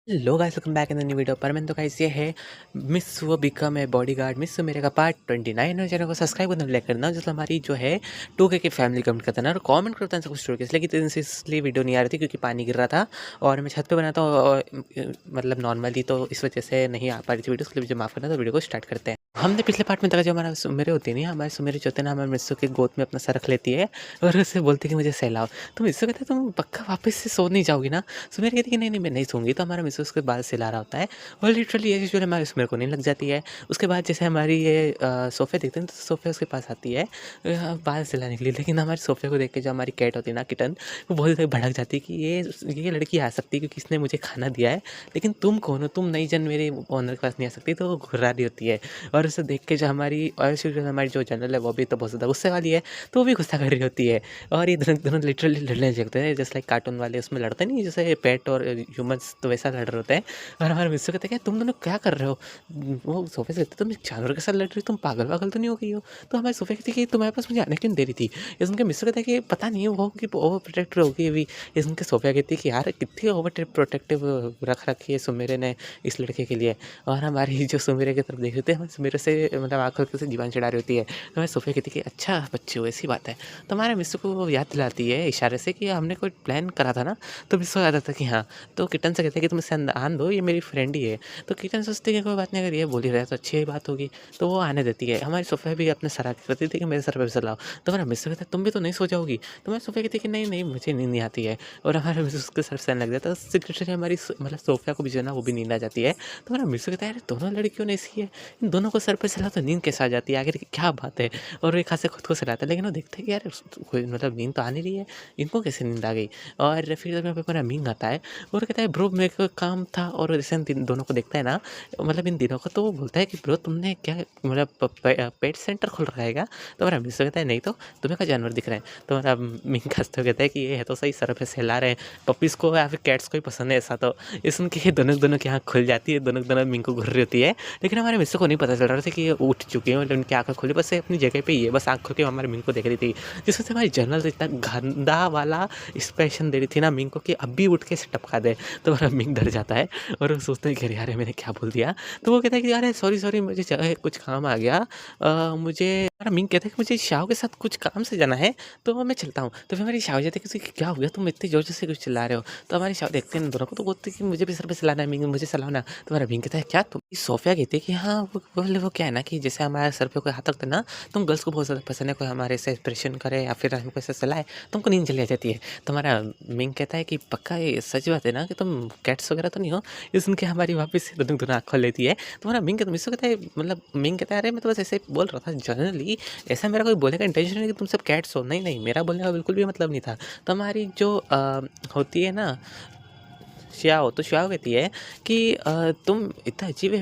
Hello guys, welcome back in the new video. पर मैंने तो गाइस ये है मिस वो बिकम है बॉडीगार्ड मिस मेरे का पार्ट 29 और चैनल को सब्सक्राइब करना लाइक करना जिसमें हमारी जो है 2K की फैमिली कमेंट करता है और कमेंट करता है सब कुछ स्टोरी इसलिए कि 3 दिन से इसलिए वीडियो नहीं आ रही थी क्योंकि पानी गिर रहा था और मैं छत पे बनाता हूँ मतलब नॉर्मली, तो इस वजह से नहीं आ पा रही थी वीडियो। इसलिए मुझे माफ़ करना, तो वीडियो को स्टार्ट करते हैं। हमने पिछले पार्ट में देखा जो हमारा सुमेरे होती है नहीं, हमारे सुमेरे जो होते हैं ना, हमारे मिस्सू के गोद में अपना सर रख लेती है और उससे बोलती है कि मुझे सहलाओ। तो मिस्सू कहता है तुम पक्का वापस से सो नहीं जाओगी ना। सुमेर कहती है कि नहीं नहीं मैं नहीं सोऊंगी। तो हमारा मिस्सू उसके बाद सहला रहा होता है और लिटरली ये चीज़ हमारे सुमेर को नहीं लग जाती है। उसके बाद जैसे हमारी ये सोफ़े देखते हैं तो सोफ़े उसके पास आती है बाल सहलाने के लिए, लेकिन हमारे सोफ़े को देख के जो हमारी कैट होती है ना, किटन, वो बहुत ज़्यादा भड़क जाती है कि ये लड़की आ सकती है क्योंकि इसने मुझे खाना दिया है, लेकिन तुम कौन हो, तुम नई जन मेरे ओनर के पास नहीं आ सकती। तो वो घुर्रा रही होती है और उसे देख के जो हमारी हमारी जो जनरल है वो भी तो बहुत ज़्यादा गुस्से वाली है, तो वो भी गुस्सा कर रही होती है। और ये दोनों दोनों लिटरली लड़ने लगते हैं जैसे लाइक कार्टून वाले उसमें लड़ते नहीं, जैसे पेट और ह्यूमंस, तो वैसा लड़ रहे होते हैं। और हमारे मिस्टर कहते हैं कि तुम दोनों क्या कर रहे हो। वो सोफे से कहते तुम एक जानवर के साथ लड़ रही हो, तुम पागल वागल तो नहीं हो गई हो। तो हमारे सोफे कहते कि तुम्हारे पास मुझे आने क्यों दे रही थी। ये सुन के मिस्टर कहते हैं कि पता नहीं वो कि ओवर प्रोटेक्टर होगी अभी। ये सुन के सोफिया कहती है कि यार कितनी ओवर प्रोटेक्टिव रख रखी है सुमेरे ने इस लड़के के लिए। और हमारी जो सुमेरे की तरफ देख रहे थे, हमारे सुमेरे से मतलब आंखों से जीवान चढ़ा रही होती है। तो हमारे सोफिया कहती है कि अच्छा बच्चे हो, ऐसी बात है। तो हमारे मिस्टर को वो याद दिलाती है इशारे से कि हमने कोई प्लान करा था ना। तो मिस्टर याद आता कि हाँ। तो किटन से कहते हैं कि तुम इसे आन दो, ये मेरी फ्रेंड ही है। तो किटन सोचती है कि कोई बात नहीं, अगर ये बोल ही रहा है तो अच्छी ही बात होगी। तो वो आने देती है। हमारी सोफिया भी अपने सर आके कहती थी कि मेरे सर पे चलाओ। तो हमारा मिस्टर कहता है तुम भी तो नहीं सो जाओगी। तो हमारी सोफिया कहती है कि नहीं नहीं मुझे नींद नहीं आती है। और हमारे मिस्टर उसके सर से लग जाता है। सिक्रेटली हमारी मतलब सोफिया को भी जो है ना वो भी नींद आ जाती है। तो हमारा मिस्टर कहता है अरे दोनों लड़कियों ने ऐसी है, इन दोनों को सर पे चला तो नींद कैसे आ जाती है, आखिर क्या बात है। और वो एक हाथ से खुद को चलाता है, लेकिन वो देखते हैं कि यार कोई मतलब नींद तो आ नहीं रही है, इनको कैसे नींद आ गई। और फिर जब यहाँ पे हमारा मींग आता है और कहता है ब्रो मेरे को काम था। और जैसे इन दोनों को देखता है ना, मतलब इन दिनों को, तो वो बोलता है कि ब्रो तुमने क्या मतलब पेट सेंटर खोल रखा है क्या। तो हमारा मिस्टर कहता है नहीं तो तुम्हें क्या जानवर दिख रहे हैं। तो हमारा मींग हंसते हुए कहता है कि ये है तो सही, सर पे सहला रहे हैं पपीज़ को या फिर कैट्स को ही पसंद है ऐसा। तो ये सुन के दोनों दोनों की आँख खुल जाती है, दोनों दोनों मींग को घुर रही होती है। लेकिन हमारे मिस्टर को नहीं पता चल रहा था कि ये उठ चुकी है, मतलब उनकी आँखें खुली, बस ये अपनी जगह पे ही है, बस आँख खोल के हमारे मींग को देख रही थी। जिस वजह से हमारी जनरल इतना गंदा वाला एक्सप्रेशन दे रही थी ना मींग को कि अभी उठ के इसे टपका दे। तो हमारा मींग डर जाता है और वो सोचते हैं कि अरे यार मैंने क्या बोल दिया। तो वो कहता है कि अरे सॉरी सॉरी मुझे कुछ काम आ गया। मुझे हमारा मींग कहता है कि मुझे शाओ के साथ कुछ काम से जाना है, तो मैं चलता हूँ। तो फिर हमारी शाओ जाती है कि क्या हो गया, तुम इतनी जोर से कुछ चिल्ला रहे हो। तो हमारी शाओ देखते हैं दोनों को, तो बोलते हैं कि मुझे भी सर पे चलाना है मींग, मुझे चलाओ ना। तो हमारा मींग कहता है क्या तुम। सोफिया कहती है कि हाँ वो क्या है ना कि जैसे हमारे सर पे कोई हाथ रखते ना, तुम गर्ल्स को बहुत ज़्यादा पसंद है, कोई हमारे ऐसे एक्सप्रेशन करे या फिर हमको ऐसे चलाए तो हमको नींद चली आ जाती है। तो हमारा मिंग कहता है कि पक्का ये सच बात है ना कि तुम कैट्स वगैरह तो नहीं हो। ये सुन के हमारी वापस से दोनों दोनों आँख खोल लेती है। तो हमारा मिंग कहता है मतलब मिंग कहता है अरे मैं तो बस ऐसे बोल रहा था जनरली, ऐसा मेरा कोई बोलने का इंटेंशन नहीं कि तुम सब कैट्स हो, नहीं नहीं मेरा बोलने का बिल्कुल भी मतलब नहीं था। तो हमारी जो होती है ना श्याओ, तो श्याओ कहती है कि तुम इतना अजीब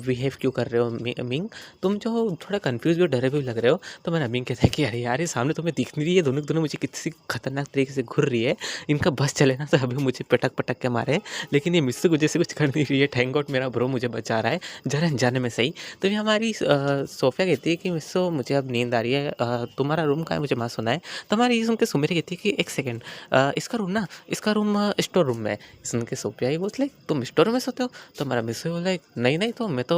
बिहेव क्यों कर रहे हो मिंग, तुम जो थोड़ा कंफ्यूज भी डरे हुए लग रहे हो। तो मेरा मिंग कहता है कि अरे यार ये सामने तुम्हें दिख नहीं रही है, दोनों दोनों मुझे किसी खतरनाक तरीके से घुर रही है, इनका बस चले ना तो अभी मुझे पटक पटक के मारे, लेकिन ये मुझसे कुछ जैसे कुछ कर नहीं रही है। थैंक गॉड मेरा ब्रो मुझे बचा रहा है जरा अनजाने में सही। तो ये हमारी सोफिया कहती है कि मिस्सो मुझे अब नींद आ रही है, तुम्हारा रूम का है मुझे माँ सुना है। तो हमारी ये सुन के सुमेरी कहती है कि एक सेकेंड, इसका रूम स्टोर रूम में है। सुन के सोफिया ही बोले तुम स्टोर में सोते हो। तो हमारा मिस्टर बोला नहीं नहीं तो मैं तो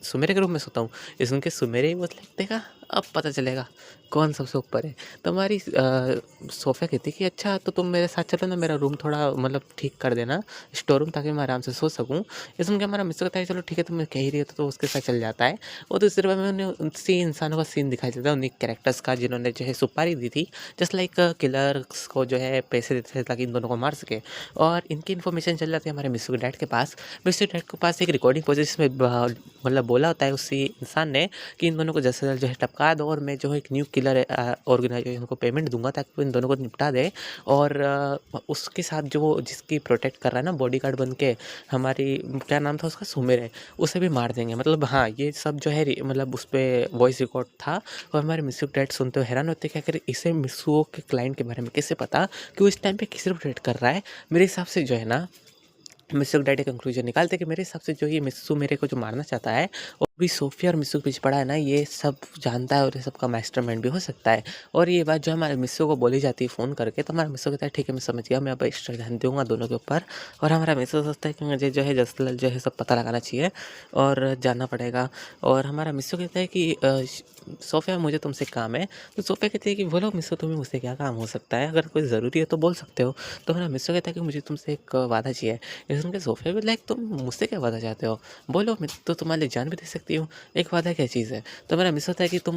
सुमेरे के रूम में सोता हूँ। ये सुन के सुमेरे ही बोले देखा अब पता चलेगा कौन सबसे ऊपर है। तो हमारी सोफिया कहती कि अच्छा तो तुम मेरे साथ चलो ना, मेरा रूम थोड़ा मतलब ठीक कर देना स्टोर रूम, ताकि मैं आराम से सो सकूँ। ये सुन के हमारा मिस्टर कहता है चलो ठीक है तुम कह ही रही हो, तो उसके साथ चल जाता है। और दूसरी बार में उन्हें उनसे इंसानों का सीन दिखाई देता है, उन्हीं कैरेक्टर्स का जिन्होंने जो है सुपारी दी थी, जस्ट लाइक किलर्स को जो है पैसे देते थे ताकि इन दोनों को मार सके। और इनकी इन्फॉर्मेशन चल जाती है हमारे मिस्टर डैड के पास। मिस्टर डैड के पास एक रिकॉर्डिंग पहुंची जिसमें मतलब बोला होता है उसी इंसान ने कि इन दोनों को जैसे जल्द जो है टपका दो, और मैं जो है एक न्यू किलर ऑर्गेनाइजेशन को पेमेंट दूंगा ताकि वो इन दोनों को निपटा दे। और उसके साथ जो जिसकी प्रोटेक्ट कर रहा है ना बॉडीगार्ड बन के, हमारी क्या नाम था उसका, सुमेर, उसे भी मार देंगे। मतलब हाँ ये सब जो है मतलब उस पर वॉइस रिकॉर्ड था। और हमारे मिस्टर डैड सुनते हुए हैरान होते कि आखिर इसे मिसुओ के क्लाइंट के बारे में कैसे पता कि वो इस टाइम पे किसे प्रोटेक्ट कर रहा है। मेरे हिसाब से जो है ना मिस्टर डैड कंक्लूजन निकालते कि मेरे हिसाब से जो ये मिस्सू मेरे को जो मारना चाहता है भी सोफ़िया और मिस्सू के पीछे पड़ा है ना, ये सब जानता है और ये सबका मास्टरमाइंड भी हो सकता है। और ये बात जो हमारे मिस्सू को बोली जाती है फ़ोन करके, तो हमारा मिस्सू कहता है ठीक है मैं समझ गया, मैं अब एक्स्ट्रा ध्यान दूँगा दोनों के ऊपर। और हमारा मिस्सू सोचता है कि मुझे जो है जल्द जो है सब पता लगाना चाहिए और जानना पड़ेगा। और हमारा मिस्सू कहता है कि सोफ़िया मुझे तुमसे काम है। तो सोफ़िया कहती है कि बोलो मिस्सू तुम्हें मुझसे क्या काम हो सकता है? अगर कोई ज़रूरी है तो बोल सकते हो। तो हमारा मिस्सू कहता है कि मुझे तुमसे एक वादा चाहिए। ये सुन के सोफ़िया भी लाइक तुम मुझसे क्या वादा चाहते हो? बोलो मैं तो तुम्हारे लिए जान भी दे सकती हूँ। एक वादा क्या चीज़ है? तो मेरा मिस होता है कि तुम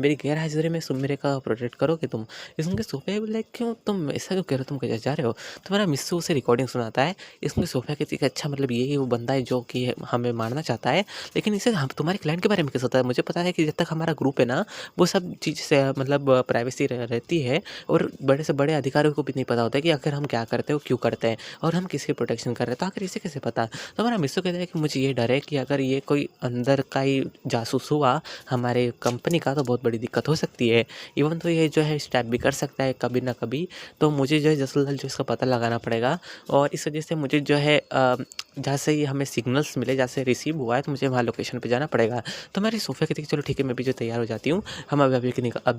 मेरी गैर-हाज़िरी में सुमिरे का प्रोटेक्ट करोगे तुम। ये सुन के सोफ़िया भी लाइक क्यों तुम ऐसा क्यों कह रहे हो? तुम कहीं जा रहे हो? तो मेरा मिस्सू उसे रिकॉर्डिंग सुनाता है। इसमें सोफ़िया कहती है कि अच्छा मतलब ये वो बंदा है जो कि हमें मारना चाहता है। लेकिन इसे हम तुम्हारे क्लाइंट के बारे में कैसे पता है? मुझे पता है कि जब तक हमारा ग्रुप है ना, वो सब चीज़ से मतलब प्राइवेसी रहती है और बड़े से बड़े अधिकारियों को भी नहीं पता होता है कि आखिर हम क्या करते हैं और क्यों करते हैं और हम किसकी प्रोटेक्शन कर रहे हैं। तो आखिर इसे कैसे पता? तो हमारा मिस्सू कहता है कि मुझे ये डर है कि अगर ये कोई अंदर का ही जासूस हुआ हमारे कंपनी का, तो बहुत बड़ी दिक्कत हो सकती है। इवन तो ये जो है स्टैप भी कर सकता है कभी ना कभी। तो मुझे जो है जल्द से जल्द जो इसका पता लगाना पड़ेगा और इस वजह से मुझे जो है जहाँ से ये हमें सिग्नल्स मिले, जहाँ से रिसीव हुआ है, तो मुझे वहाँ लोकेशन पे जाना पड़ेगा। तो हमारी सोफ़िया कहती है कि चलो ठीक है मैं भी जो तैयार हो जाती हूँ, हम अभी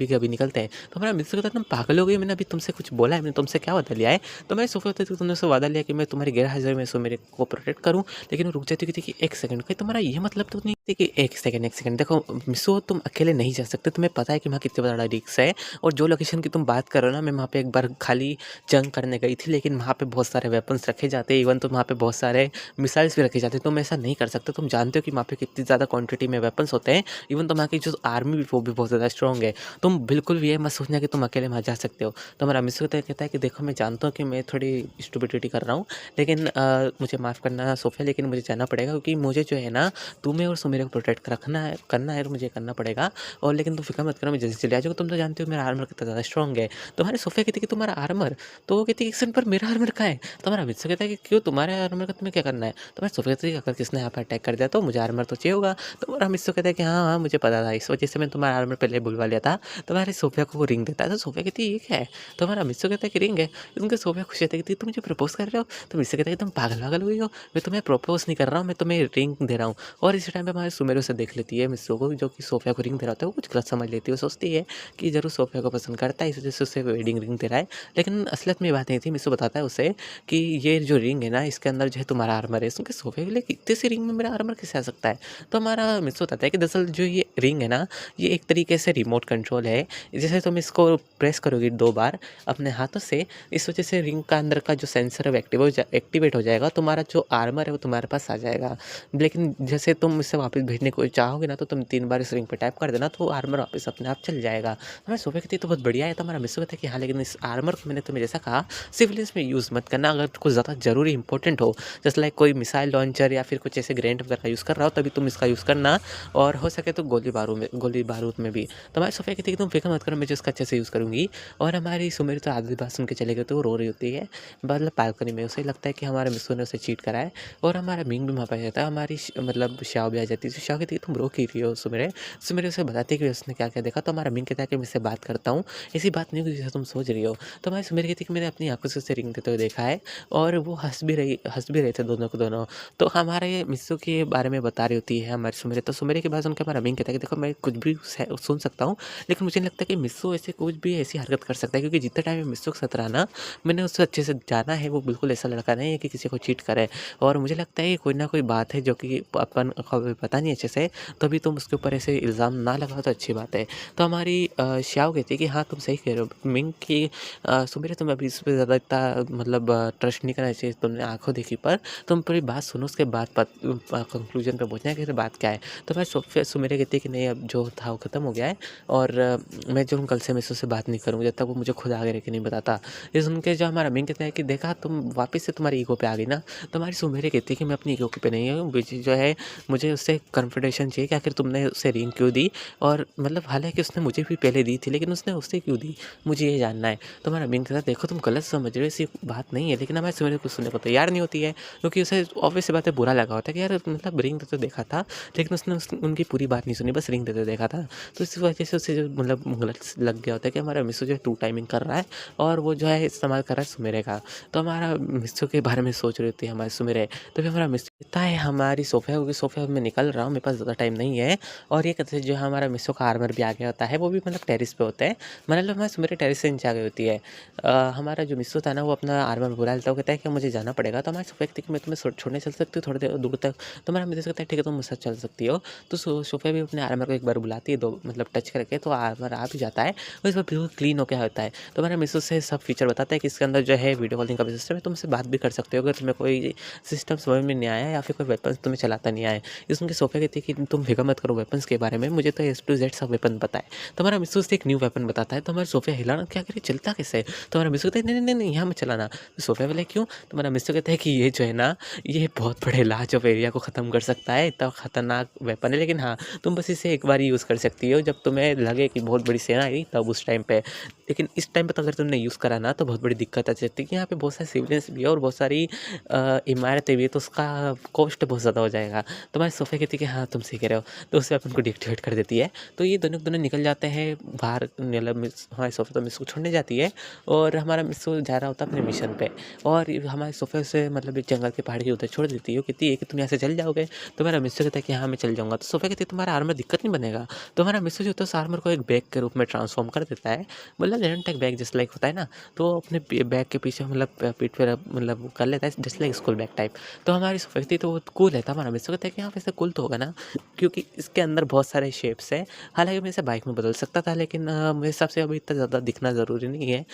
के अभी निकलते हैं। तो हमारा मित्र कहता है तुम पागल हो गई, मैंने अभी तुमसे कुछ बोला है, मैंने तुमसे क्या वादा लिया है? तो मेरी सोफ़िया कहती है तुमने उससे वादा लिया कि मैं तुम्हारी गैर-हाज़िरी में सो मेरे को प्रोटेक्ट करूँ। लेकिन वो रुक जाती है, कहती है कि 1 सेकंड, कहीं तुम्हारा ये मतलब तो नहीं है कि 1 सेकंड देखो मिसो तुम अकेले नहीं जा सकते, तुम्हें पता है कि वहाँ कितनी बड़ा रिस्क है और जो लोकेशन की तुम बात कर रहे हो ना, मैं वहाँ पे एक बार खाली जंग करने गई थी, लेकिन वहाँ पे बहुत सारे वेपन्स रखे जाते हैं, इवन तो वहाँ पे बहुत सारे मिसाइल्स भी रखे जाते हैं, तुम ऐसा नहीं कर सकते। तुम जानते हो कि वहाँ पे कितनी ज़्यादा क्वांटिटी में वेपन्स होते हैं, इवन तो वहाँ की जो आर्मी भी वो भी बहुत ज़्यादा स्ट्रॉन्ग है। तुम बिल्कुल भी ये मत सोचना कि तुम अकेले वहाँ जा सकते हो। तो हमारा मिसो कहता है कि देखो मैं जानता हूँ कि मैं थोड़ी स्टुपिडिटी कर रहा हूँ, लेकिन मुझे माफ़ करना सोफ़िया, लेकिन मुझे जाना पड़ेगा क्योंकि मुझे जो है ना तुम्हें और सुमेरा को प्रोटेक्ट रखना है, करना है और मुझे करना पड़ेगा। और लेकिन तुम फ़िक्र मत करो, मैं जल्दी चले आ जाऊँगा। तुम तो जानते हो मेरा आर्मर कितना ज़्यादा स्ट्रॉन्ग है। तो हमारी सोफ़िया कहती है कि तुम्हारा आर्मर? तो वो कहती है, "एक सेकंड पर मेरा आर्मर कहाँ है?" तो हमारा मित्सु कहता है कि क्यों तुम्हारे आर्मर का तुम्हें क्या करना है? तो हमारी सोफ़िया कहती है कि अगर किसी ने यहाँ पे अटैक कर दिया तो मुझे आर्मर तो चाहिए होगा। तो हमारा मित्सु कहता है कि हाँ, हाँ, मुझे पता था, इस वजह से मैंने तुम्हारा आर्मर पहले बुलवा लिया था। तो हमारी सोफ़िया को वो रिंग देता है, तो सोफ़िया कहती है, "ये क्या है?" तो हमारा मित्सु कहता है कि रिंग है। उनके सोफ़िया खुश रहती है, कहती है, "तुम मुझे प्रपोज़ कर रहे हो?" तो मित्सु कहता है कि तुम पागल-वागल हुई हो? मैं तुम्हें प्रपोज़ नहीं कर रहा हूँ, मैं तुम्हें रिंग दे रहा हूँ। और इसी टाइम पे हमारी सुमेरु उसे देख लेती है मिस्सू को, जो कि सोफ़िया को रिंग दे रहा होता है, वो कुछ गलत समझ लेती है। वो सोचती है कि ज़रूर सोफ़िया को पसंद करता है, इस वजह से उसे वेडिंग रिंग दे रहा है। लेकिन असलियत में ये बात नहीं थी। मिस्सू बताता है उसे कि ये जो रिंग है ना, इसके अंदर जो है तुम्हारा आर्मर है। सुन के सोफ़िया बोले कि इतनी सी रिंग में मेरा आर्मर कैसे आ सकता है? तो हमारा मिस्सू बताता है कि दरअसल जो ये रिंग है ना, ये एक तरीके से रिमोट कंट्रोल है। जैसे तुम इसको प्रेस करोगी 2 बार अपने हाथों से, इस वजह से रिंग का अंदर का जो सेंसर है वो एक्टिवेट हो जाएगा। तुम्हारा जो आर्मर है वो तुम्हारे पास आ जाएगा। लेकिन जैसे तुम इसे वापस भेजने को चाहोगे ना, तो तुम 3 बार इस रिंग पे टैप कर देना, तो वो आर्मर वापस अपने आप चल जाएगा। हमारे सोफ़े कहती है तो बहुत बढ़िया है। तो हमारा मिस्सू कहता है कि हाँ, लेकिन इस आर्मर को मैंने तुम्हें जैसा कहा सिविलियंस में यूज़ मत करना, अगर कुछ ज़्यादा ज़रूरी इंपॉर्टेंट हो, जैसे लाइक कोई मिसाइल लॉन्चर या फिर कुछ ऐसे ग्रेनेड वगैरह का यूज़ कर रहा हो, तभी तुम इसका यूज़ करना और हो सके तो गोली बारूद में भी। तो हमारी सोफ़िया कहती है कि तुम फ़िक्र मत करो, मैं जो इसका अच्छे से यूज़ करूँगी। और हमारी सुमेरी तो आधी बात सुन के चले गए, तो वो रो रही होती है मतलब बालकनी में। उसे लगता है कि हमारे मिस्सू ने उसे चीट करा है और हमारा मिंग भी वहाँ पे आ जाता है। हमारी मतलब शाओ भी आ जाती है। तो शाओ कहती है तुम रो क्यों रही हो सुमेरे? सुमेरे उसे बताती है कि उसने क्या-क्या देखा। तो हमारा मिंग कहता है कि मैं इससे बात करता हूँ, ऐसी बात नहीं हुई जैसे तुम सोच रही हो। तो हमारी सुमेरी कहती है कि मैंने अपनी आँखों से उसे रिंग देते हुए देखा है और वो हँस भी रहे थे दोनों के दोनों। तो हमारे मिस्सू के बारे में बता रही होती है हमारी सुमेरी। तो सुमेरी की बात सुन के हमारा मिंग कहता है कि देखो मैं कुछ भी सुन सकता हूँ, लेकिन मुझे नहीं लगता कि मिस्सू ऐसे कुछ भी ऐसी हरकत कर सकता है, क्योंकि जितने टाइम में मिस्सू के साथ रहा ना, मैंने उसे अच्छे से जाना है। वो बिल्कुल ऐसा लड़का नहीं है कि किसी को चीट करे और मुझे लगता है कि कोई ना कोई बात है जो कि अपन को अभी पता नहीं अच्छे से, तभी तुम उसके ऊपर ऐसे इल्ज़ाम ना लगाओ तो अच्छी बात है। तो हमारी श्याओ कहती है कि हाँ, तुम सही कह रहे हो मिंग की सुमेर, तुम अभी इस पे ज़्यादा इतना मतलब ट्रस्ट नहीं करना चाहिए, तुमने आँखों देखी पर तुम पूरी बात सुनो, उसके बाद कंक्लूजन पे पहुँचना है कि बात क्या है। तो मैं सुमेर कहती है कि नहीं, अब जो था वो ख़त्म हो गया है और मैं जो हूँ कल से मैं उससे बात नहीं करूँगी जब तक वो मुझे खुद आगे रह के नहीं बताता। ये सुन के जो हमारा मिंग कहता है कि देखा तुम वापस से तुम्हारी ईगो पे आ गई ना। तो हमारी सुमेरी कहती है कि मैं अपनी ईगो पे नहीं हूँ, मुझे जो है मुझे उससे कन्फर्मेशन चाहिए कि आखिर तुमने उसे रिंग क्यों दी और मतलब हालाँकि उसने मुझे भी पहले दी थी, लेकिन उसने उसे क्यों दी? मुझे ये जानना है। तो हमारा मिंग कहता है देखो तुम गलत समझ रहे हो, ऐसी बात नहीं है। लेकिन हमारी सुमेरी कुछ सुनने को तैयार नहीं होती है, क्योंकि उसे ऑब्वियस सी बात है बुरा लगा होता है कि यार मतलब रिंग देते देखा था, लेकिन उसने उनकी पूरी बात नहीं सुनी, बस रिंग देते देखा था। तो इस वजह से उसे जो मतलब गलत लग गया होता है कि हमारा मिस्सू जो है टू टाइमिंग कर रहा है और वो जो है इस्तेमाल कर रहा है सुमेरे का। तो हमारा मिस्सू के बारे में सोच रही होती है हमारी सुमेरे। तो फिर हमारा मिस्सू इतना है हमारी सोफ़े क्योंकि सोफ़े में निकल रहा हूँ, मेरे पास ज़्यादा टाइम नहीं है। और ये कहते हैं जो हमारा मीशो का आर्मर भी आ गया होता है, वो भी मतलब टेरेस पे होता है। मतलब मैं मेरे टेरेस से नीचे आ गई होती है। हमारा जो मीशो था ना, वो अपना आर्मर बुला लेता है, वो कहता है कि मुझे जाना पड़ेगा। तो हमारे सोफ़े कहती है कि मैं तुम्हें छोड़ने चल सकती हूँ थोड़ी देर दूर तक। तो हमारा मिसेज़ कहता है ठीक है तुम मुझसे चल सकती हो। तो सोफ़े भी अपने आर्मर को एक बार बुलाती है, दो मतलब टच करके, तो आर्मर आ भी जाता है और इस बार बिल्कुल क्लीन होके होता है। तो हमारा मिसेज़ से सब फीचर बताता है कि इसके अंदर जो है वीडियो कॉलिंग का भी सिस्टम है, तुम इससे बात भी कर सकते हो अगर तुम्हें कोई सिस्टम समझ में नहीं आया या फिर कोई वेपन्स तुम्हें चलाता नहीं आया। इसमें उनके सोफ़े कहती है कि तुम फिक्र मत करो वेपन्स के बारे में, मुझे तो ए टू ज़ेड सब वेपन पता है। तो हमारा मिसेज़ से एक न्यू वेपन बताता है, तो हमारे सोफ़े हिलाना क्या करे चलता कैसे है? तो हमारा मिसेज़ कहता है नहीं, नहीं, नहीं, यहाँ मत चलाना। तो सोफ़े वाले क्यों? तो हमारा मिसेज़ कहता है कि ये जो है ना, ये बहुत बड़े लार्ज ऑफ एरिया को ख़त्म कर सकता है, इतना खतरनाक वेपन है। लेकिन हाँ, तुम बस इसे एक बार ही यूज़ कर सकती हो जब तुम्हें लगे कि बहुत बड़ी सेना आई तब उस टाइम पे। लेकिन इस टाइम पे तो अगर तुमने यूज़ करा ना तो बहुत बड़ी दिक्कत आ सकती है कि यहाँ पे बहुत सारे सिविलियंस भी है और बहुत सारी इमारतें भी है, तो उसका कॉस्ट बहुत ज़्यादा हो जाएगा। तो हमारे सोफ़े कहती है कि हाँ, तुम सही कह रहे हो। तो उस वेपन को डीएक्टिवेट कर देती है। तो ये दोनों के दोनों निकल जाते हैं बाहर, मतलब हमारे सोफ़े तो मिस को छोड़ने जाती है और हमारा मिस्सू जा रहा होता है अपने मिशन पे। और ये हमारे सोफ़े से मतलब एक जंगल के पहाड़ के उधर छोड़ देती है। वो कहती है कि तुम यहाँ से चल जाओगे? तो हमारा मिस्सू कहता है कि हाँ, मैं चल जाऊँगा। तो सोफ़े कहती है तुम्हारा आर्मर दिक्कत नहीं बनेगा? तो हमारा मिस्सू जो होता है उस आर्मर को एक बैग के रूप में ट्रांसफ़ॉर्म कर देता है। मतलब लेनन टेक बैग जैसे लाइक होता है ना, तो वो अपने बैग के पीछे मतलब पीठ पे मतलब कर लेता है just like school bag type. तो हमारी सोफ़े कहती है तो वो कूल है। तो हमारा मिस्सू कहता है कि हाँ, वैसे कूल तो होगा ना, क्योंकि इसके अंदर बहुत सारे शेप्स हैं। हालाँकि मैं इसे बाइक में बदल सकता था, लेकिन मेरे हिसाब से अभी इतना ज़्यादा दिखना ज़रूरी नहीं है।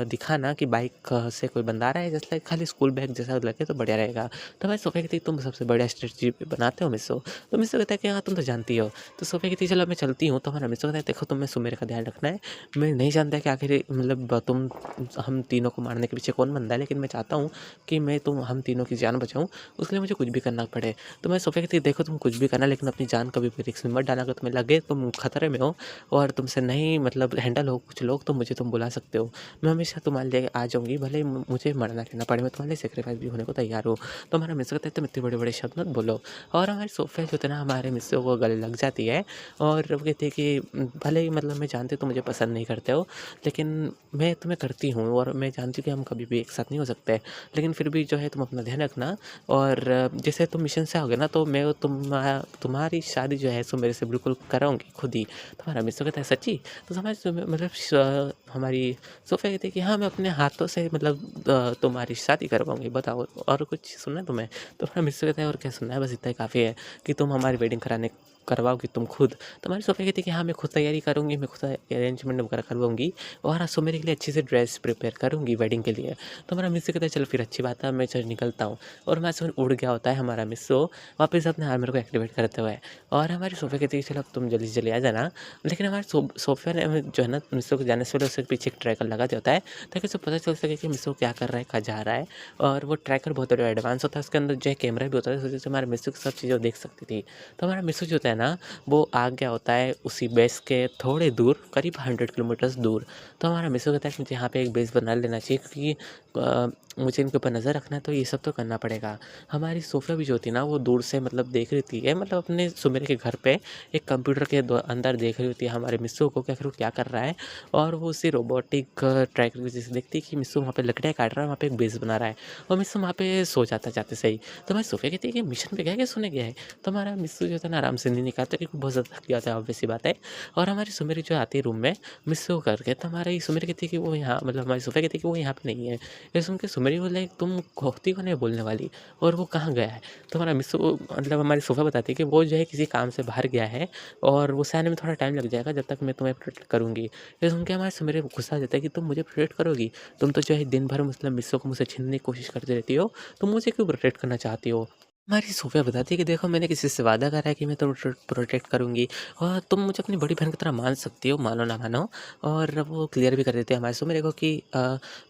दिखाना कि बाइक से कोई बंदा आ रहा है, जस्ट लाइक खाली स्कूल बैग जैसा लगे तो बढ़िया रहेगा। तो हमारी सोफ़े कहती है तुम सबसे बढ़िया स्ट्रेटजी बनाते हो मिस्सो। तो मिस्सो कहता है कि हाँ, तुम तो जानती हो। तो सोफ़े कहती है चलो मैं चलती हूँ। तो हमारा मिस्सो कहता है देखो तुम्हें सुमेर का ध्यान रखना है। मैं नहीं जानता कि आखिर मतलब तुम हम तीनों को मारने के पीछे कौन बंदा है, लेकिन मैं चाहता हूँ कि मैं हम तीनों की जान बचाऊँ, उसके लिए मुझे कुछ भी करना पड़े। तो मैं सोफ़े कहती देखो तुम कुछ भी करना, लेकिन अपनी जान कभी भी रिस्क में मत डालना। अगर तुम्हें लगे तुम खतरे में हो और तुमसे नहीं मतलब हैंडल हो कुछ लोग, तो मुझे तुम बुला सकते हो। मैं हमेशा तुम्हारे लिए आ जाऊँगी, भले ही मुझे मरना रहना पड़े, मैं तुम्हारे लिए सैक्रिफ़ाइस भी होने को तैयार हूँ। तो हमारा मिस्टर कहता है तुम इतने बड़े-बड़े शब्द मत बोलो। और हमारे सोफ़े जो थे ना, हमारे मिस्टर को गले लग जाती है और वो कहती है कि भले ही मतलब मैं जानती हूँ तुम मुझे पसंद नहीं करते हो, लेकिन मैं तुम्हें करती हूँ और मैं जानती हूँ कि हम कभी भी एक साथ नहीं हो सकते। लेकिन फिर भी जो है तुम अपना ध्यान रखना और जैसे तुम मिशन से आओगे ना, तो मैं तुम्हारी शादी जो है सो मेरे से बिल्कुल कराऊँगी खुद ही। तो हमारा मिस्टर कहता है सच्ची? तो मतलब हमारी सोफ़िया कहती है कि हाँ, मैं अपने हाथों से मतलब तुम्हारी शादी करवाऊँगी, बताओ और कुछ सुनना है तुम्हें? तो हमारा मिस्टर कहता है और क्या सुनना है, बस इतना ही काफ़ी है कि तुम हमारी वेडिंग करवाओगी तुम खुद। तो हमारी सोफ़िया कहती है कि हाँ, मैं खुद तैयारी करूँगी, मैं खुद अरेंजमेंट वगैरह करवाऊँगी और हाँ, सो मेरे लिए अच्छी सी ड्रेस प्रिपेयर करूँगी वेडिंग के लिए। तो हमारा मिस्टर कहता है चलो फिर अच्छी बात है, मैं चल निकलता हूँ। और वहाँ से उड़ गया होता है हमारा मिस्सो वापस अपने आर्मर को एक्टिवेट करते हुए। और हमारी सोफ़िया कहती है चलो अब तुम जल्दी से जल्दी आ जाना। लेकिन हमारे सोफ़िया ने हमें जो है ना मिस्सो के जाने से पहले उसके पीछे एक ट्रैकर लगा दिया होता है, ताकि उसे पता चल सके कि मिस्सो क्या कर रहा है, कहाँ जा रहा है। और वो ट्रैकर बहुत ज़्यादा एडवांस होता है, उसके अंदर जो है कैमरा भी होता है, जिससे हमारे मिस्सो की सब चीज़ें वो देख सकती थी। तो हमारा मिस्सो जो होता है ना, वो आ गया होता है उसी बेस के थोड़े दूर, करीब 100 किलोमीटर्स दूर। तो हमारा मिस्सो कहता है कि मुझे यहाँ पे एक बेस बना लेना चाहिए, क्योंकि मुझे इनके ऊपर नज़र रखना है, तो ये सब तो करना पड़ेगा। हमारी सोफ़िया भी जो होती है ना, वो दूर से मतलब देख रही थी है, मतलब अपने सुमेर के घर पे एक कंप्यूटर के अंदर देख रही होती है हमारे मिस्सो को कि आखिर वो क्या कर रहा है। और वो उसी रोबोटिक ट्रैकर की वजह से देखती है कि मिस्सो वहाँ पे लकड़ियाँ काट रहा है, वहाँ पे एक बेस बना रहा है और मिस्सो वहाँ पे सो जाता है जाते सही। तो हमारी सोफ़िया कहती है कि मिशन पे गया है कि सोने गया है? तो हमारा मिस्सो जो था ना, आराम से नींद निकालता है क्योंकि बहुत ज़्यादा थक गया था, ऑब्वियस सी बात है। और हमारी सुमेरी जो आती है रूम में मिस्सो करके, तो हमारी सुमेरी कहती है कि वो यहाँ मतलब हमारी सोफ़िया कहती है कि वो यहाँ पे नहीं है। ये सुन के सुमेरी बोले तुम होती कौन है बोलने वाली, और वो कहाँ गया है? तो हमारा मिस्सो मतलब हमारी सोफ़िया बताती है कि वो जो है किसी काम से बाहर गया है और वो से आने में थोड़ा टाइम लग जाएगा, जब तक मैं तुम्हें प्रोटेक्ट करूँगी। ये सुन के हमारे सुमेरी गुस्सा आ जाता है कि तुम मुझे प्रोटेक्ट करोगी? तुम तो जो है दिन भर मतलब मिस्सो को मुझसे छीनने की कोशिश करती रहती हो, तुम मुझे क्यों प्रोटेक्ट करना चाहती हो? हमारी सोफ़िया बताती है कि देखो मैंने किसी से वादा करा है कि मैं तुम्हें प्रोटेक्ट करूँगी और तुम मुझे अपनी बड़ी बहन की तरह मान सकती हो, मानो ना मानो। और वो क्लियर भी कर देते हैं हमारे सो मेरे को कि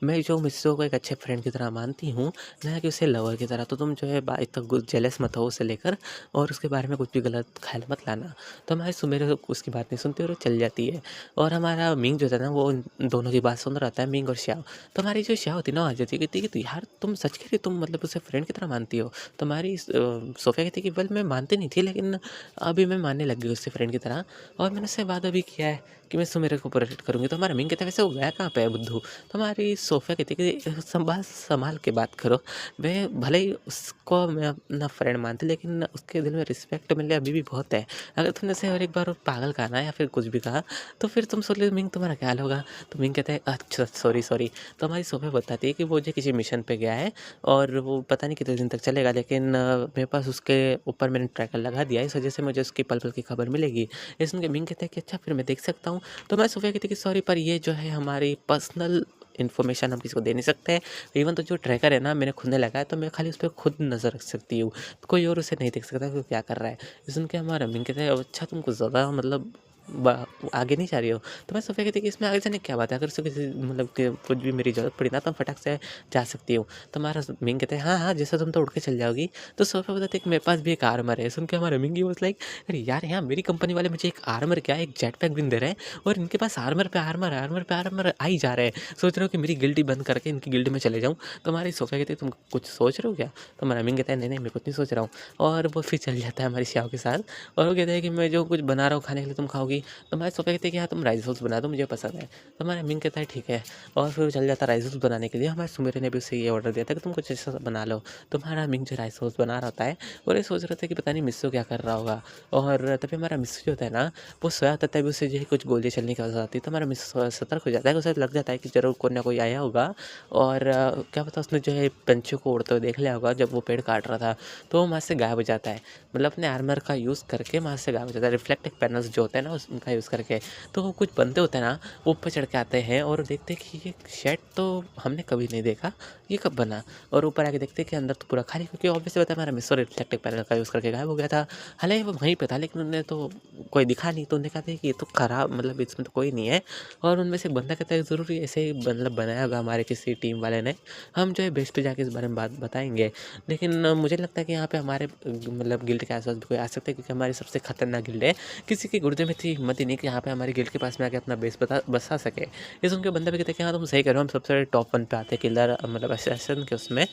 मैं जो मिस्सो को एक अच्छे फ्रेंड की तरह मानती हूँ, ना कि उसे लवर की तरह। तो तुम जो है इतना जेलस मत हो उसे लेकर और उसके बारे में कुछ भी गलत ख़्याल मत लाना। तो हमारी सुमेर उसकी बात नहीं सुनती और वो चल जाती है। और हमारा मिंग जो था ना, वो उन दोनों की बात सुन रहा था, मिंग और श्याओ। तो हमारी जो श्याओ होती है ना, वो आ जाती है, कहती है कि तो यार तुम सच कह रही हो, तुम मतलब उसे फ्रेंड की तरह मानती हो? तो हमारी सोफ़िया कहती है कि वेल मैं मानती नहीं थी, लेकिन अभी मैं मानने लग गई उससे फ्रेंड की तरह और मैंने उससे वादा भी किया है कि मिस्सू मेरे को प्रोटेक्ट करूँगी। तो हमारा मिंग कहता है वैसे वो गया कहाँ पे है बुद्धू? तो हमारी सोफ़िया कहती है कि संभाल के बात करो। वह भले ही उसको मैं अपना फ्रेंड मानती, लेकिन उसके दिल में रिस्पेक्ट मेरे लिए अभी भी बहुत है। अगर तुमने उसे और एक बार पागल कहा ना या फिर कुछ भी कहा, तो फिर तुम सोच लो मिंग तुम्हारा क्या हाल होगा? तो मिंग कहता है अच्छा सॉरी। तो हमारी सोफ़िया बताती है कि वो जो किसी मिशन पे गया है और वो पता नहीं कितने दिन तक चलेगा, लेकिन मेरे पास उसके ऊपर मैंने ट्रैकर लगा दिया है, इस वजह से मुझे उसकी पल-पल की खबर मिलेगी। ये सुन के मिंग कहता है कि अच्छा फिर मैं देख सकता हूँ? तो मैं सोफ़िया कहती है कि सॉरी पर ये जो है हमारी पर्सनल इन्फॉर्मेशन हम किसी को दे नहीं सकते हैं। इवन तो जो ट्रैकर है ना मैंने खुद ने लगाया, तो मैं खाली उस पे खुद नज़र रख सकती हूँ। तो कोई और उसे नहीं देख सकता कि वो क्या कर रहा है। ये सुन के हमारा मिंग कहता है अच्छा तुम कुछ ज़्यादा मतलब ब आगे नहीं जा रही हो? तो मैं सोफ़िया कहती है कि इसमें आगे जाने की क्या बात है? अगर उसे किसी मतलब कि कुछ भी मेरी ज़रूरत पड़ी ना तो फटाक से जा सकती हूँ। तो हमारा मिंग कहते हैं हाँ, जैसे तुम तो उड़ के चल जाओगी। तो सोफ़िया बताती है कि मेरे पास भी एक आर्मर है। सुन के हमारा मिंग ही वाज़ लाइक अरे यार यहाँ मेरी कंपनी वाले मुझे एक आर्मर क्या एक जेट पैक भी नहीं दे रहे हैं और इनके पास आर्मर आ ही जा रहे हैं। सोच रहे हो कि मेरी गिल्डी बंद करके इनकी गिल्ड में चले जाऊँ। तो हमारी सोफ़िया कहती है तुम कुछ सोच रहे हो क्या? तो हमारा मिंग कहता है नहीं, मैं कुछ नहीं सोच रहा हूँ। और वो फिर चल जाता है हमारी श्याओ के साथ और वो कहता है कि मैं जो कुछ बना रहा हूँ खाने के लिए तुम खाओगी? तो हमारी सोफ़िया कहती है कि हाँ तुम राइस रोल्स बना दो, मुझे पसंद है। तो हमारा मिंग कहता है ठीक है और फिर वो चल जाता है राइस रोल्स बनाने के लिए। हमारे सुमेरे ने भी उसे ये ऑर्डर दिया था कि तुम कुछ ऐसा बना लो। तो हमारा मिंग जो राइस रोल्स बना रहा होता है और ये सोच रहा था कि पता नहीं मिस्सू क्या कर रहा होगा। और तभी हमारा मिस्सू जो होता है ना वो सोया होता है, तभी उसे जो है कुछ गोलियाँ चलने की आवाज़ आती है। तो हमारा मिस्सू सतर्क हो जाता है, उसे लग जाता है कि ज़रूर कोई ना कोई आया होगा और क्या पता उसने जो है पंछियों को उड़ते हुए देख लिया होगा जब वो पेड़ काट रहा था। तो वो वहाँ से गायब हो जाता है, मतलब अपने आर्मर का यूज़ करके वहाँ से गायब हो जाता है। रिफ्लेक्टिव पैनल्स जो होते हैं ना उनका यूज़ करके। तो वो कुछ बंदे होते हैं ना वो ऊपर चढ़ के आते हैं और देखते हैं कि ये शेड तो हमने कभी नहीं देखा, ये कब बना? और ऊपर आके देखते हैं कि अंदर तो पूरा खाली, क्योंकि ऑब्वियसली पता है हमारा मिस्सू रिफ्लेक्टिव पैनल का यूज़ करके गायब हो गया था। हालाँकि वो वहीं पे था लेकिन उन्हें तो कोई दिखा नहीं, तो उन्होंने कहा था कि ये तो खराब मतलब इसमें तो कोई नहीं है। और उनमें से एक बंदा कहता है ज़रूर ये ऐसे ही मतलब बनाया होगा हमारे किसी टीम वाले ने। हम जो है बेस पे जाके इस बारे में बात बताएँगे। लेकिन मुझे लगता है कि यहाँ पे हमारे मतलब गिल्ड के आस-पास भी कोई आ सकता है, क्योंकि हमारी सबसे खतरनाक गिल्ड है। किसी के गुर्दे में इतनी हिम्मत ही नहीं कि यहाँ पे हमारी गिल्ड के पास में आके अपना बेस बसा सके। ये सुन के बंदा भी कहता है कि हाँ तुम सही कह रहे हो, हम सबसे टॉप 1 पे आते हैं किलर मतलब असैसिन के उसमें।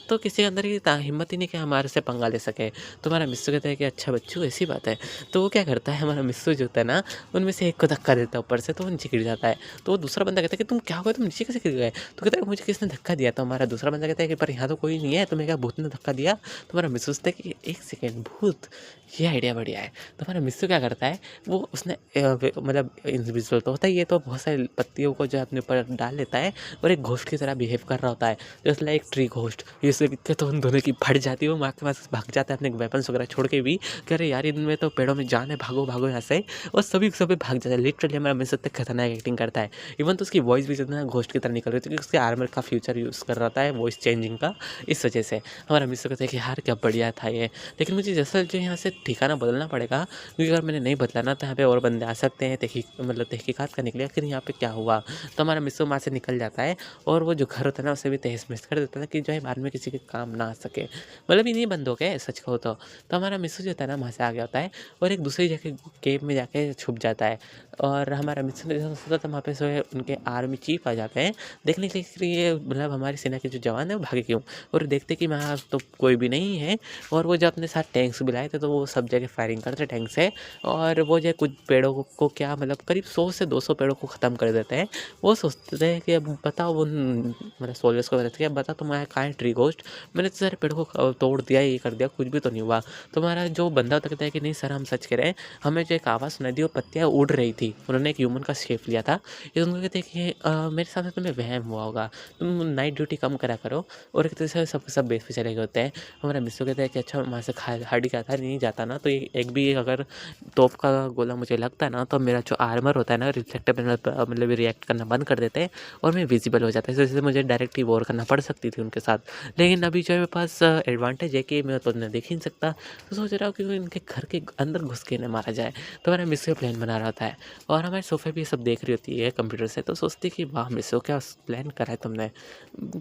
तो किसी के अंदर ये हिम्मत ही नहीं कि हमारे से पंगा ले सके। तो हमारा मिस्सू कहता है कि अच्छा बच्चू ऐसी बात है। तो वो क्या करता है हमारा मिस्सू जो होता है ना उनमें से एक को धक्का देता है ऊपर से, तो वो नीचे गिर जाता है। तो वो दूसरा बंदा कहता है कि तुम क्या हो गया, तुम नीचे कैसे गिर गए? तो कहता है मुझे किसने धक्का दिया? तो हमारा दूसरा बंदा कहता है कि पर यहाँ तो कोई नहीं है, तुम्हें क्या भूत ने धक्का दिया? तो हमारा मिस्सू सोचता है कि एक सेकंड भूत, ये आइडिया बढ़िया है। तो हमारा मिस्सू क्या करता है वो उसने मतलब इनविजिबल तो होता ही है, तो बहुत सारी पत्तियों को जो है अपने ऊपर डाल लेता है और एक घोस्ट की तरह बिहेव कर रहा होता है, जस्ट लाइक ट्री घोस्ट। ये सब दिखते तो उन दोनों की फट जाती है, वो माँ के पास भाग जाता है अपने वेपन्स वगैरह छोड़ के भी, कह रहे यार इनमें तो पेड़ों में जान है, भागो भागो यहाँ से। और सभी भाग जाता है। लिटरली हमारा मिस्सू इतना खतरनाक एक्टिंग करता है। इवन तो उसकी वॉइस भी जितना घोस्ट की तरह निकल रही थी, क्योंकि उसके आर्मर का फ्यूचर यूज़ कर रहा था वॉइस चेंजिंग का। इस वजह से हमारा मिस्सू कहता है कि यार क्या बढ़िया था ये, लेकिन मुझे जैसा जो यहाँ से ठिकाना बदलना पड़ेगा, क्योंकि अगर मैंने नहीं बदला ना तो यहाँ पे और बंदे आ सकते हैं मतलब तहकीकात करने के लिए आखिर यहाँ पे क्या हुआ। तो हमारा मिस्सू वहाँ से निकल जाता है और वो जो घर होता है ना उसे भी तहस-नहस कर देता है कि जो है बाद में किसी के काम ना आ सके। मतलब इन्हीं बंदों के सच कहो तो। तो हमारा मिस्सू जो होता है ना वहाँ से आ गया होता है और एक दूसरी जगह केव में जाके छुप जाता है। और हमारा मिस्सू ने जैसा सोचा था वहाँ पे जो है उनके आर्मी चीफ आ जाते हैं देखने के लिए, मतलब हमारी सेना के जो जवान है वो भागे क्यों, और देखते कि वहाँ तो कोई भी नहीं है। और वो जो अपने साथ टैंक्स भी लाए थे तो वो सब जगह फायरिंग करते टैंक से, और वो जो है कुछ पेड़ों को क्या मतलब करीब 100 से 200 पेड़ों को ख़त्म कर देते हैं। वो सोचते थे कि अब बताओ उन मतलब सोल्जर्स को बताते कि अब बता तुम्हारा कहाँ है ट्री घोस्ट, मैंने तो सारे पेड़ों को तोड़ दिया, ये कर दिया, कुछ भी तो नहीं हुआ। तो हमारा जो बंदा होता कहता है कि नहीं सर हम सच कह रहे हैं, हमें जो एक आवाज़ सुनाई दी वो पत्तियाँ उड़ रही थी, उन्होंने एक ह्यूमन का शेप लिया था। ये उनको कहते हैं कि मेरे साथ तुम्हें वहम हुआ होगा, तुम नाइट ड्यूटी कम करा करो। और एक तरह से सब बेस पे चले गए होते हैं। हमारा मिस्सू कहता है कि अच्छा वहाँ से हट गया था, नहीं जाता ना तो ये एक भी अगर तोप का गोला मुझे लगता है ना तो मेरा जो आर्मर होता है ना रिफ्लेक्टिव मतलब रिएक्ट करना बंद कर देते हैं और मैं विजिबल हो जाता है, जैसे मुझे डायरेक्टली वॉर करना पड़ सकती थी उनके साथ। लेकिन अभी जो है मेरे पास एडवांटेज है कि मैं तो उन्हें देख ही नहीं सकता, तो सोच रहा हूँ कि इनके घर के अंदर घुस के इन्हें मारा जाए। तो मेरा मिस्सू प्लान बना रहा होता है और हमारे सोफे भी ये सब देख रही होती है कंप्यूटर से, तो सोचती कि वाह मिस्सू क्या प्लान करा है तुमने,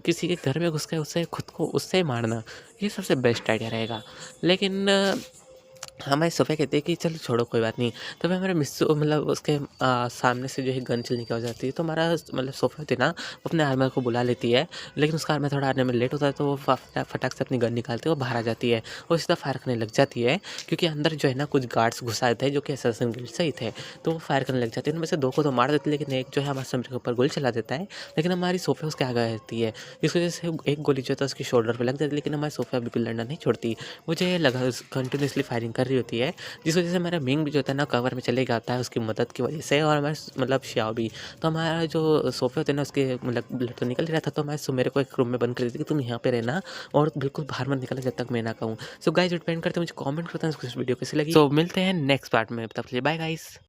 किसी के घर में घुस के उससे खुद को उससे मारना, ये सबसे बेस्ट आइडिया रहेगा। लेकिन हमारे सोफ़िया कहती है कि चलो छोड़ो कोई बात नहीं। तो फिर हमारे मिस्सू मतलब उसके सामने से जो है गन चलने की आवाज़ आती है, तो हमारा मतलब सोफ़िया होती है ना, वो अपने आर्मर को बुला लेती है, लेकिन उसका आर्मर थोड़ा आने में लेट होता है, तो वो फटाक से अपनी गन निकालती है और बाहर आ जाती है और सीधा फायर करने लग जाती है, क्योंकि अंदर जो है ना कुछ गार्ड्स घुस आए थे जो कि असैसिन गिल्ड से ही थे, तो वो फायर करने लग जाते हैं। उनमें से 2 को तो मार देते हैं, लेकिन एक जो है हमारे समझ के ऊपर गोली चला देता है, लेकिन हमारी सोफ़िया उसके आगे रहती है, जिस वजह से एक गोली जो है उसके शोल्डर पे लग जाती है, लेकिन हमारी सोफ़िया बिल्कुल लड़ना नहीं छोड़ती। मुझे लगा कंटिन्यूअसली फायरिंग कर रही होती है, जिस वजह से हमारा मिंग भी जो होता है ना कवर में चले जाता है उसकी मदद की वजह से, और हमारे मतलब श्याओ भी। तो हमारा जो सोफ़े होते हैं ना उसके मतलब ब्लड तो निकल ही रहा था, तो हमारे मेरे को एक रूम में बंद कर दी थी कि तुम यहाँ पे रहना और बिल्कुल बाहर मत निकलना जब तक मैं ना कहूँ। सो गाइस डिपेंड करते हैं, मुझे कमेंट करते हैं इस वीडियो कैसी लगी। सो मिलते हैं नेक्स्ट पार्ट में, तब तक के लिए बाय गाइस।